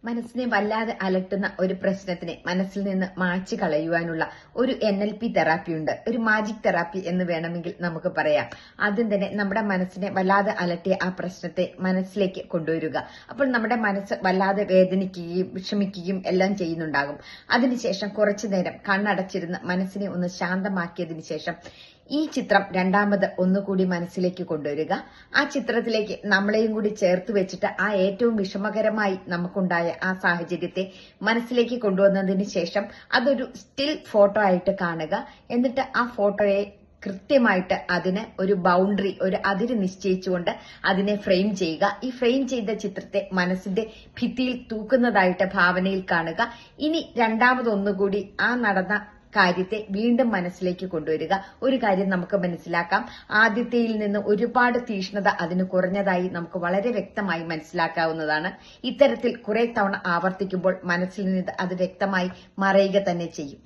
മനസ്സിനെ വല്ലാതെ അലട്ടുന്ന ഒരു പ്രശ്നത്തിനെ മനസ്സിൽ നിന്ന് മായ്ച്ചു കളയുവാനുള്ള ഒരു NLP തെറാപ്പിയുണ്ട്. ഒരു മാജിക് തെറാപ്പി എന്ന് വേണമെങ്കിൽ നമുക്ക് പറയാം. ആദ്യം തന്നെ നമ്മുടെ മനസ്സിനെ വല്ലാതെ അലട്ടിയ ആ പ്രശ്നത്തെ മനസ്സിലേക്ക് കൊണ്ടുവരിക. അപ്പോൾ നമ്മുടെ മനസ്സ് വല്ലാതെ വേദനിക്കുകയും വിഷമിക്കുകയും എല്ലാം ചെയ്യുന്നുണ്ടാകും. അതിനുശേഷം കുറച്ചു നേരം കണ്ണടച്ചിരുന്ന് മനസ്സിനെ ഒന്ന് ശാന്തമാക്കിയതിനു ശേഷം ഈ ചിത്രം രണ്ടാമത് ഒന്നുകൂടി മനസ്സിലേക്ക് കൊണ്ടുവരിക. ആ ചിത്രത്തിലേക്ക് നമ്മളെയും കൂടി ചേർത്ത് വെച്ചിട്ട് ആ ഏറ്റവും വിഷമകരമായി നമുക്കുണ്ടായ ആ സാഹചര്യത്തെ മനസ്സിലേക്ക് കൊണ്ടുവന്നതിന് ശേഷം അതൊരു സ്റ്റിൽ ഫോട്ടോ ആയിട്ട് കാണുക. എന്നിട്ട് ആ ഫോട്ടോയെ കൃത്യമായിട്ട് അതിന് ഒരു ബൗണ്ടറി, ഒരു അതിര് നിശ്ചയിച്ചുകൊണ്ട് അതിനെ ഫ്രെയിം ചെയ്യുക. ഈ ഫ്രെയിം ചെയ്ത ചിത്രത്തെ മനസ്സിന്റെ ഭിത്തിയിൽ തൂക്കുന്നതായിട്ട് ഭാവനയിൽ കാണുക. ഇനി രണ്ടാമതൊന്നുകൂടി ആ നടന്ന കാര്യത്തെ വീണ്ടും മനസ്സിലേക്ക് കൊണ്ടുവരിക. ഒരു കാര്യം നമുക്ക് മനസ്സിലാക്കാം, ആദ്യത്തെയിൽ നിന്ന് ഒരുപാട് തീഷ്ണത അതിന് കുറഞ്ഞതായി നമുക്ക് വളരെ വ്യക്തമായി മനസ്സിലാക്കാവുന്നതാണ്. ഇത്തരത്തിൽ കുറെ തവണ ആവർത്തിക്കുമ്പോൾ മനസ്സിൽ നിന്ന് അത് വ്യക്തമായി മറയുക തന്നെ ചെയ്യും.